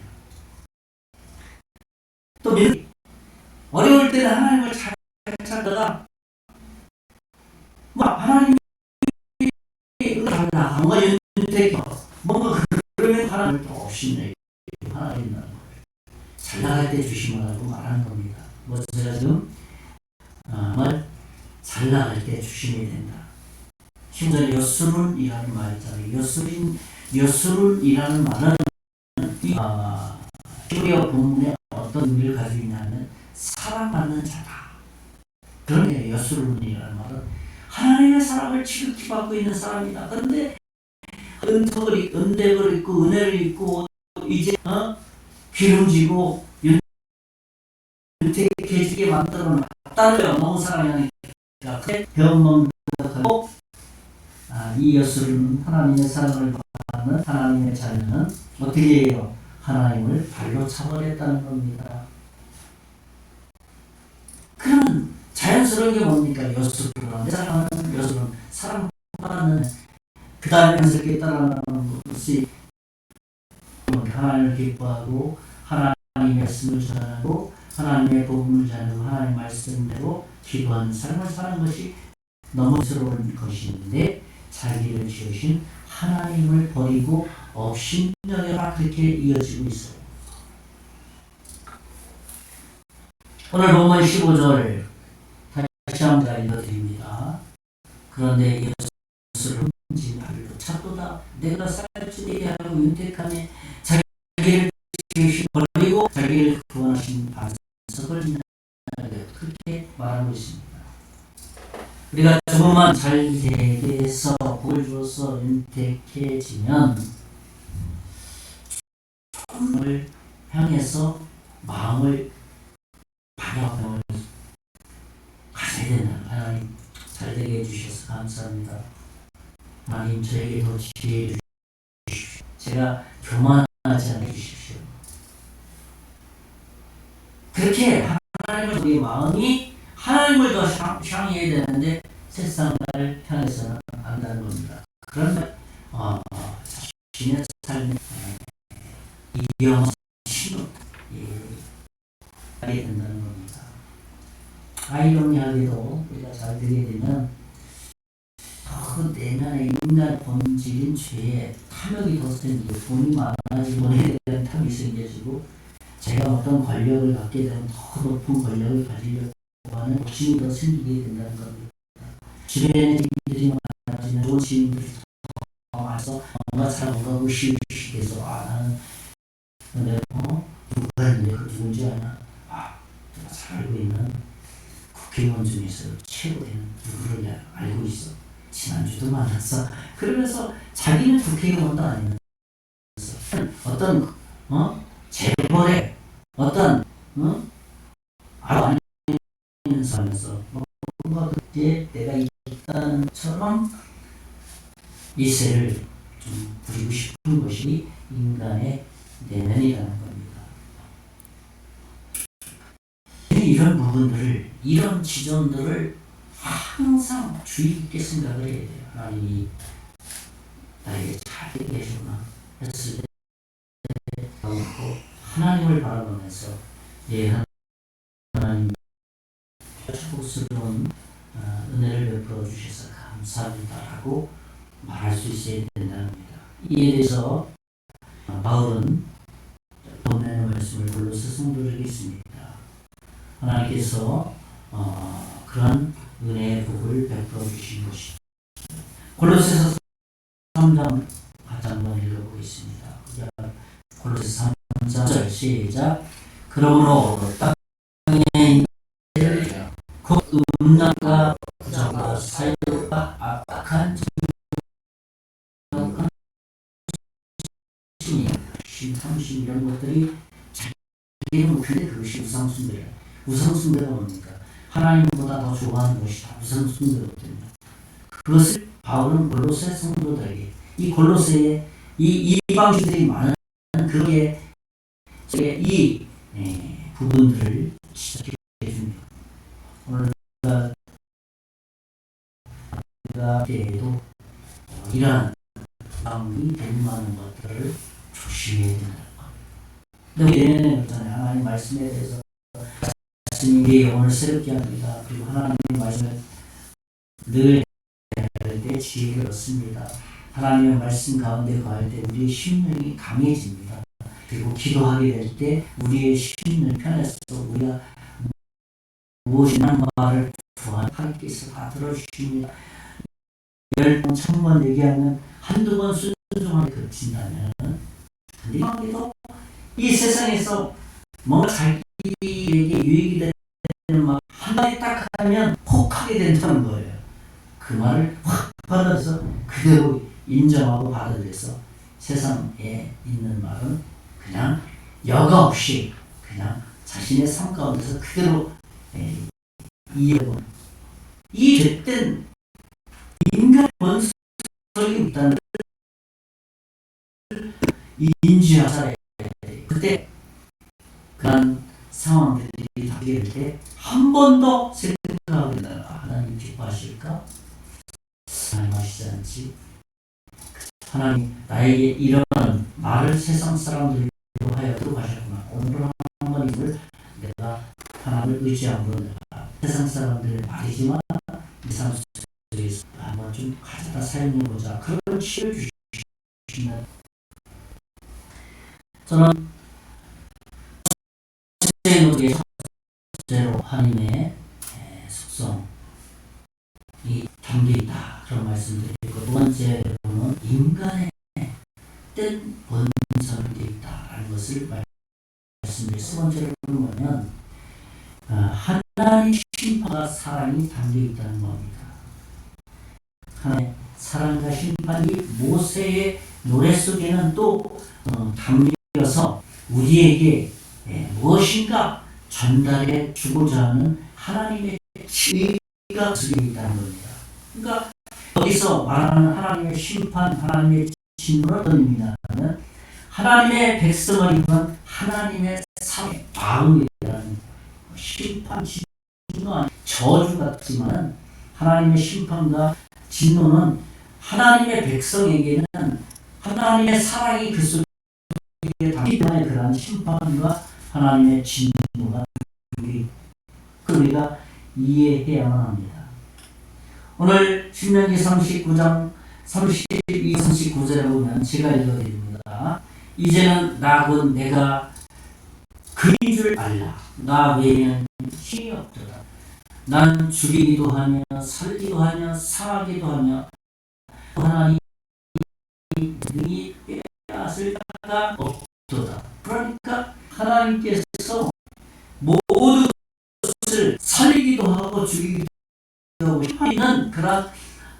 또 어려울 때는 하나님을 잘 찾다가 하나님이 달라 뭔가 윤택해 뭔가 그러면 하나님을 또 없이 하나님 있는 거예요. 잘 나갈 때 주시면 말하는 겁니다. 뭐 제가 지금 잘 나갈 때 주심이 된다. 심지어 여수룬이라는 말이 있잖아요. 여수룬이라는 말은 히브리어 본문에 어떤 의미를 가지고 있냐면 사랑받는 자다. 그러네요. 여수룬이라는 말은 하나님의 사랑을 지극히 받고 있는 사람이다. 그런데 은덕을 입고 은혜를 입고 이제 기름지고 윤택해지게 만들어 놨다는 너무 사랑하니까 배움만 하고 이 여수는 하나님의 사랑을 받는 하나님의 자녀는 어떻게 해요? 하나님을 발로 차버렸다는 겁니다. 그러면 자연스러운 게 뭡니까? 여수는 사랑하는 여수는 사랑받는 그 다음에 한석에 따라가는 것이 하나님을 기뻐하고 하나님의 말씀을 전하고 하나님의 복음을 전하고 하나님의 말씀대로 기도하는 삶을 사는 것이 너무 스러운 것인데 자기를 지으신 하나님을 버리고 업신여겨라 그렇게 이어지고 있어요. 오늘 본문 15절 다시 한번 읽어드립니다. 그런데 예수를 지금 발로 차도다 내가 살지 되게 하고 윤택함에 자기를 지으신 버리고 자기를 구원하신 반석을 그렇게 말하고 있습니다. 우리가 조금만 잘 되게 해서 복을 주어서 윤택해지면 조금을 향해서 마음을 반영을 가져야 된다. 하나님 잘 되게 해주셔서 감사합니다. 하나님 저에게 더 지혜를 주십시오. 제가 교만하지 않게 해주십시오. 그렇게 하나님을 우리 마음이 하나님을 더 향해야 되는데 세상을 향해서는 안 된다는 겁니다. 그런데 자신의 삶에 이영한 신호 하게 된다는 겁니다. 아이러니하게도 우리가 잘 되게 되면 그 내면의 인간 본질인 죄에 탐욕이 더 생기고 돈이 많아지고 돈에 대한 탐욕이 생겨지고 제가 어떤 권력을 갖게 되면 더 높은 권력을 가지려고 하는 욕심이 더 생기게 된다는 겁니다. 주변에 지인들이 많아지면 좋은 지인들이 더 많아서 뭔가 잘 뭔가 의식해서 나는 누가 했는데 그 누군지 아나? 내가 잘 알고 있는 국회의원 중에서 최고 되는 누구를 알고 있어. 지난주도 만났어. 그러면서 자기는 국회의원도 아니면서 어떤 재벌의 어떤 알아내면서 하면서 뭔가 그때 내가 있다는 처럼 이세를 좀 부리고 싶은 것이 인간의 내면이라는 겁니다. 이런 부분들을, 이런 지점들을 항상 주의 깊게 생각을 해야 돼요. 하나님이 나에게 잘 되게 해주나 했을 때 하나님을 바라보면서 하나님 축복스러운 은혜를 베풀어 주셔서 감사합니다라고 말할 수 있어야 된다는 겁니다. 이에 대해서 바울은 본문의 말씀을 골로새 성도들에게 있습니다. 하나님께서 그런 은혜의 복을 베풀어 주신 것이 골로새서 3장 같이 한번 읽어보겠습니다. 골로새 3장 시작. 그러므로 땅에 있는 곧 음란과 부정과 사욕과 악한 신탐심 이런 것들이 자기는 목표인데 그것이 우상숭배예요. 우상숭배가 뭡니까? 하나님보다 더 좋아하는 것이 다 우상숭배거든요. 그것을 바울은 골로새 성도들에게 이 골로새에 이 이방인들이 많은 그게 이 부분들을 시작해 줍니다. 오늘 우리가 때에도 이러한 마음이 변화하는 것들을 조심해야 된다. 근데 우리는 그렇잖아요. 하나님 말씀에 대해서 말씀이 우리의 영혼을 새롭게 합니다. 그리고 하나님의 말씀을 늘 할 때 지혜를 얻습니다. 하나님의 말씀 가운데 거할 때 우리의 심령이 강해집니다. 그리고 기도하게 될 때 우리의 심령 편에서 우리가 무엇이나 말을 구하는 하나님께서 다 들어주십니다. 10번, 1000번 얘기하면 한두 번 순종하게 그친다면 근데 이 세상에서 뭔가 자기에게 유익이 되는 말 한 마디 딱 하면 혹하게 된다는 거예요. 그 말을 확 받아서 그대로 인정하고 받아들여서 세상에 있는 말은 그냥 여과 없이 그냥 자신의 삶 가운데서 그대로 이해하고 이 됐든 인간의 본성이 있다는 인지하고 살아야 돼. 그때 그런 상황들이 닥치게 될 때 한 번 더 생각하게 된다. 하나님 기뻐하실까? 하나님 하시지 않지? 하나님 나에게 이런 말을 세상 사람들로 하여도 하셨구나. 오늘은 한번 이걸 내가 하나님을 의지함으로 내가 세상 사람들의 말이지만 이 삶 속에서 한번 좀 가져다 사용해보자. 그런 치를 주십니다. 저는 첫째로 하나님의 속성이 담겨있다. 그런 말씀을 드리고 두 번째로는 인간의 뜬 본성이 담겨있다라는 것을 말씀드리고 세 번째로는 뭐냐면 하나님 심판과 사랑이 담겨있다는 겁니다. 하나님의 사랑과 심판이 모세의 노래 속에는 또 담겨서 우리에게 무엇인가 전달해 주고자 하는 하나님의 지혜가 들어 있다는 겁니다. 그러니까 여기서 말하는 하나님의 심판, 하나님의 진노는 어떤 의미냐면 하나님의 백성을 입은 하나님의 사랑의 마음이라는 심판, 진노, 저주 같지만 하나님의 심판과 진노는 하나님의 백성에게는 하나님의 사랑이 그 속에 담기 때문에 그러한 심판과 하나님의 진노가 우리가 이해해야만 합니다. 오늘 신명기 39장 32, 39절에 보면 제가 읽어드립니다. 이제는 나곧 내가 그인 줄 알라. 나 외에는 신이 없도다. 나는 죽이기도 하며 살기도 하며 사하기도 하며 하나님 능히 빼앗을 자가 없도다. 그러니까 하나님께서 모든 것을 살리기도 하고 죽이기도 하고 심판하는 그런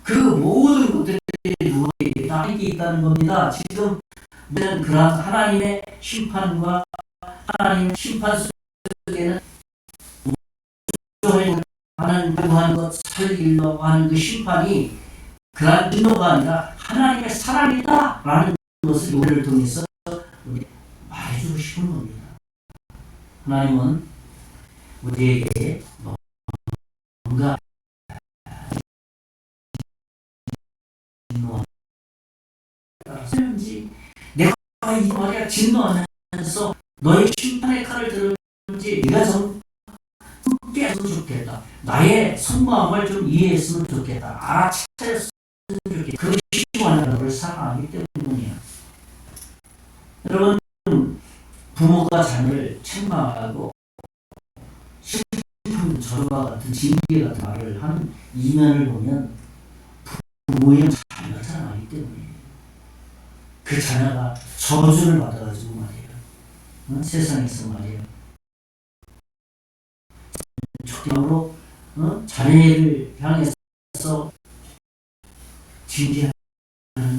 그 모든 것들이 누구에게 다 있다는 겁니다. 지금 우리는 그런 하나님의 심판과 하나님의 심판 속에는 하는 것, 살리려고 하는 그 심판이 그런 진노가 아니라 하나님의 사랑이다라는 것을 우리를 통해서 말해주고 싶은 겁니다. 하나님은 우리에게 뭔가 진노하는지 내가 이 말이야 진노하면서 너의 심판의 칼을 들었는지 네가 좀 깨었으면 좋겠다. 나의 속마음을 좀 이해했으면 좋겠다. 알아차렸으면 좋겠다. 그것이 하나님을 사랑하기 때문이야. 여러분 부모가 자녀를 책망하고 심판 저주와 같은 징계 같은 말을 하는 이면을 보면 부모의 자녀가 사랑하기 때문이에요. 그 자녀가 저주를 받아가지고 말이에요. 세상에서 말이에요. 촉경으로 자녀를 향해서 징계하는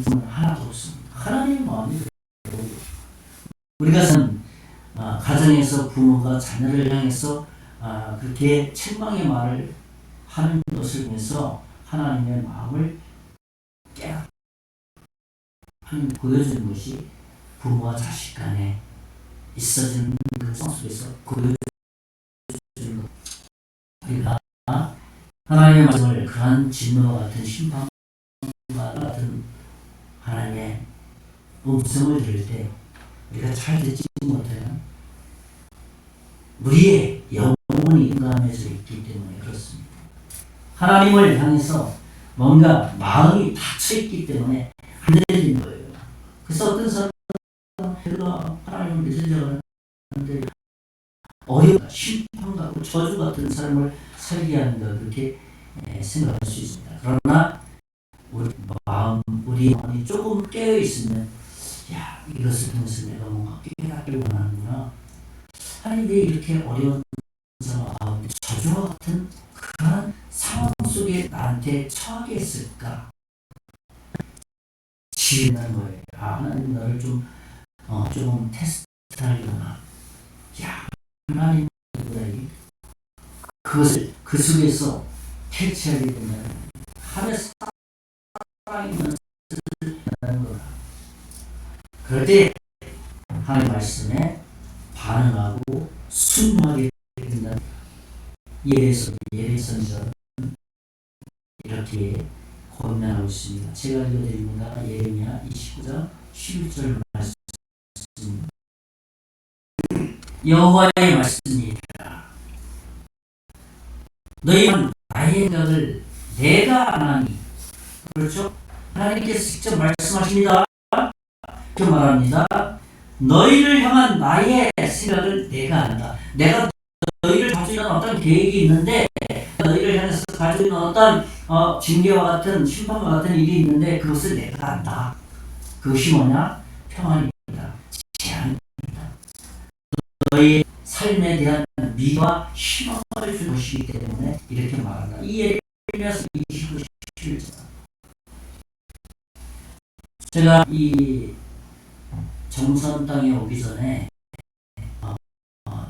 분은 하나도 없습니다. 하나님의 마음이 그래요. 우리가 가정에서 부모가 자녀를 향해서 그렇게 책망의 말을 하는 것을 통해서 하나님의 마음을 보여주는 것이 부모와 자식 간에 있어지는 그 상황 속에서 보여주는 것. 우리가 하나님의 말씀을 그러한 진노와 같은 심판과 같은 하나님의 음성을 들을 때 우리가 잘 듣지 못해요. 우리의 영혼이 인감해져 있기 때문에 그렇습니다. 하나님을 향해서 뭔가 마음이 닫혀있기 때문에 안 들리는 거예요. 그래서 어떤 사람은 하나님을 믿으려고 하는데 어려운 심판 같고 저주 같은 삶을 살게 한다 그렇게 생각할 수 있습니다. 그러나 우리 마음이 조금 깨어 있으면 야 이것을 통해서 내가 뭔가 깨닫기를 원하는구나. 아니 왜 이렇게 어려운 상황 가운데 저주와 같은 그런 상황 속에 왜 나한테 처하게 했을까? 지은다는 거예요. 하나님 나를 좀 테스트하려나. 야, 하나님 누구야? 그것을 그 속에서 캐치하게 되면 하늘에 살아있는 뜻을 거다. 그럴 때 하나님 말씀에 반응하고 순종하게 된다. 예레선지자는 이렇게 권면하고 있습니다. 제가 읽어드립니다. 예레미야 29장 11절 말씀. 여호와의 말씀이니라. 너희는 나의 생각을 내가 아나니. 그렇죠? 하나님께서 직접 말씀하십니다. 그 말합니다. 너희를 향한 나의 생각을 내가 안다. 내가 너희를 가지고 있는 어떤 계획이 있는데, 너희를 향해서 가지고 있는 어떤 징계와 같은 심판과 같은 일이 있는데 그것을 내가 안다. 그것이 뭐냐? 평안입니다. 재앙입니다. 너희의 삶에 대한 미와 희망을 준 것이기 때문에 이렇게 말한다. 이 예레미야서 29, 11절. 제가 이 정선 땅에 오기 전에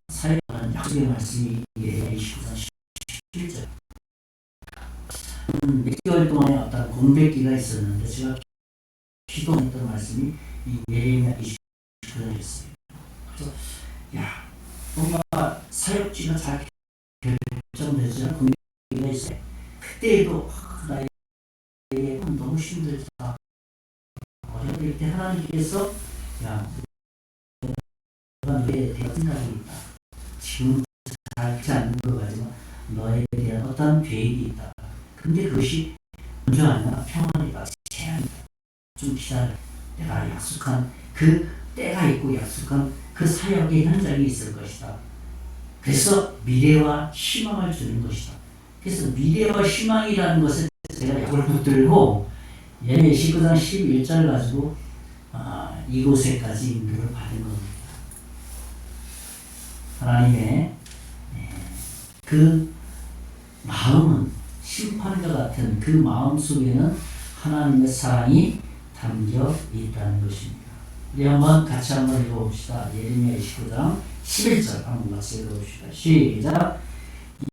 사역하는 약속의 말씀이 예레미야 29장 11절. 몇 개월 동안에 어떤 공백기가 있었는데 제가 기도했던 말씀이 이 예레미야 29장이었어요. 그래서 뭔가 사역지가 잘 결정되지 않은 공백기가 있어요. 그때에도 나에게 너무 힘들다. 어려울 때 하나님께서 너가 너에 대한 생각이 있다. 지금 잘지 않는 것 같지만 너에 대한 어떤 계획이 있다. 근데 그것이 먼저 아니라 평안이다. 재앙이다. 좀 기다려. 내가 약속한 그 때가 있고 약속한 그 사역의 현장이 있을 것이다. 그래서 미래와 희망을 주는 것이다. 그래서 미래와 희망이라는 것을 제가 약을 붙들고 예레미야 19장 11절 가지고 이곳에까지 인도를 받은 겁니다. 하나님의 그 마음은 심판과 같은 그 마음 속에는 하나님의 사랑이 담겨 있다는 것입니다. 우리 한번 같이 한번 읽어봅시다. 예레미야 29장 11절 한번 같이 읽어봅시다. 시작.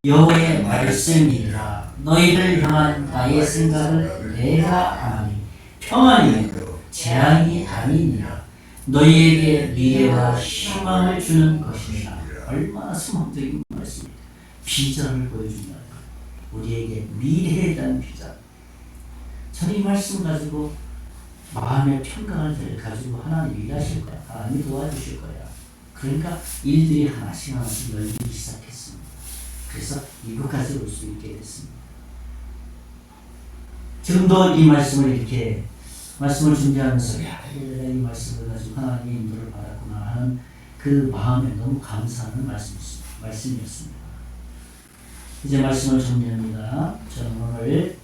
여호와의 말씀이라. 너희를 향한 나의 생각을 내가 아니 평안이 재앙이 아니니라. 너희에게 미래와 희망을 주는 것이니라. 얼마나 소망적인 말씀입니다. 비전을 보여준다. 우리에게 미래에 대한 비전. 저는 이 말씀 가지고 마음의 평강을 가지고 하나님이 일하실 거야. 하나님이 도와주실 거야. 그러니까 일들이 하나씩 열리기 시작했습니다. 그래서 이곳까지 올 수 있게 됐습니다. 지금도 이 말씀을 이렇게 말씀을 준비하면서 내가 이 말씀을 가지고 하나님의 인도를 받았구나 하는 그 마음에 너무 감사하는 말씀이었습니다. 이제 말씀을 정리합니다. 저는 오늘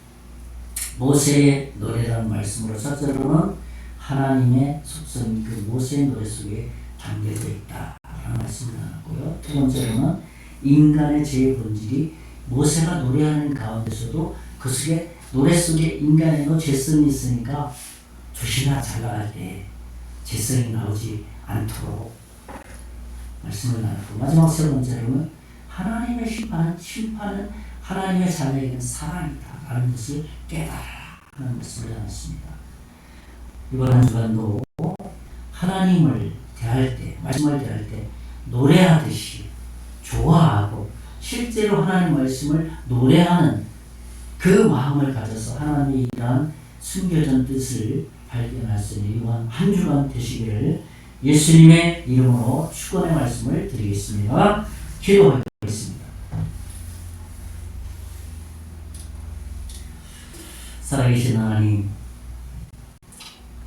모세의 노래라는 말씀으로 첫째로는 하나님의 속성이 그 모세의 노래 속에 담겨져 있다라는 말씀을 나눴고요. 두 번째로는 인간의 죄의 본질이 모세가 노래하는 가운데서도 그 속에 노래 속에 인간에도 죄성이 있으니까 조심하라. 잘 나갈 때 죄성이 나오지 않도록 말씀을 나눴고, 마지막 세 번째로는 하나님의 심판은 하나님의 자녀에게는 사랑이다 라는 것을 깨달아라 하는 말씀을 나눴습니다. 이번 한 주간도 하나님을 대할 때, 말씀을 대할 때 노래하듯이 좋아하고 실제로 하나님 말씀을 노래하는 그 마음을 가져서 하나님의 이러한 숨겨진 뜻을 발견할 수 있는 이번 한 주간 되시기를 예수님의 이름으로 축원의 말씀을 드리겠습니다. 기도하겠습니다. 살아계신 하나님,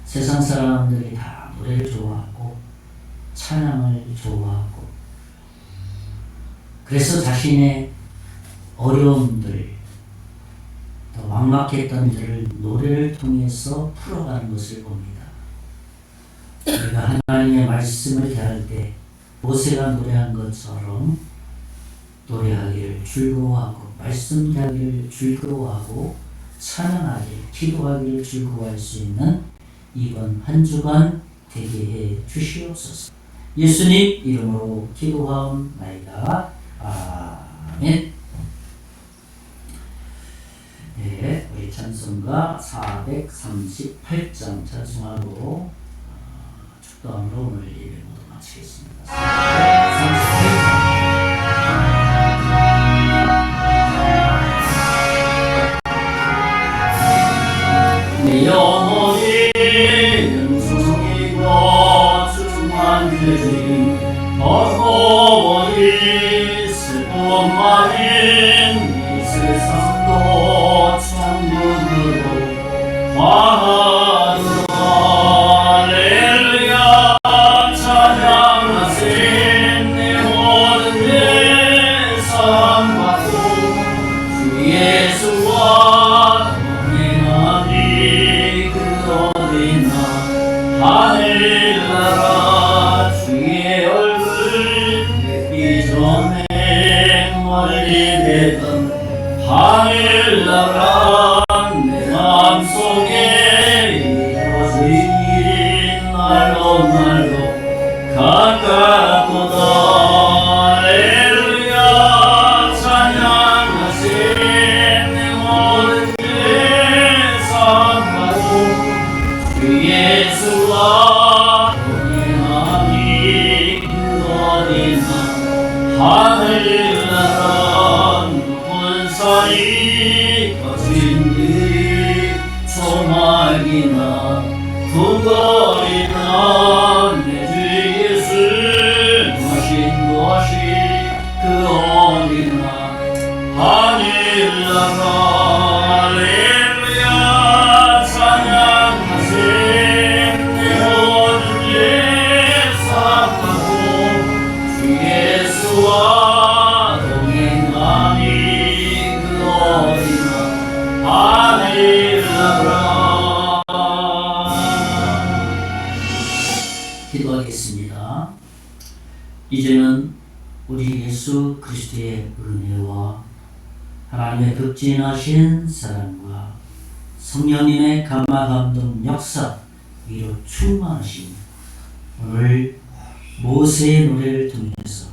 세상 사람들이 다 노래를 좋아하고 찬양을 좋아하고 그래서 자신의 어려움들 또 막막했던 일을 노래를 통해서 풀어가는 것을 봅니다. 우리가 하나님의 말씀을 대할 때 모세가 노래한 것처럼 노래하기를 즐거워하고 말씀 대하기를 즐거워하고 찬양하기, 기도하기를 즐거워할 수 있는 이번 한 주간 되게 해 주시옵소서. 예수님 이름으로 기도하옵나이다. 아멘. 네, 우리 찬송가 438장 찬송하고 축도함으로 오늘 예배 모두 마치겠습니다. 438장. 내 영혼이 은총이고 충만해진 버거워리 슬픔 많은 이 세상도 천국으로 화하노라. 할렐루야 찬양하세. 내 모든 내 사랑받고 주 예수와 동행하니 그 어디나 하늘나라 주의 얼굴 뵙기 전에 멀리 뵈던 하늘나라 내 마음속에 이루어진 일이 날로 날로 가깝도다. 할렐루야 찬양하세. 내 모든 죄 사함받고 주 예수와 동행하니 그 어디나 하늘나라 높은 산이 거친 들이 소망이나 두거리나 내 주 예수 모신 것이 그 어디나 하늘나라. 할렐루야 찬양하세. 내 모든 죄 사함받고 주 예수와 동행하니 그 어디나 하늘나라. 기도하겠습니다. 이제는 우리 예수 그리스도의 은혜와 하나님의 극진하신 사랑과 성령님의 감화감동 역사 위로 충만하신 오늘 모세의 노래를 통해서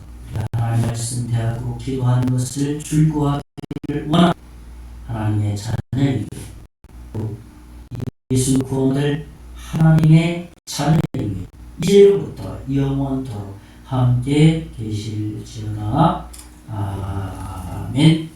하나님 말씀 대하고 기도하는 것을 즐거워하기를 원하는 하나님의 자녀에게 예수 구원을 하나님의 자녀에게 이제로부터 영원토록 함께 계실지어다. 아멘.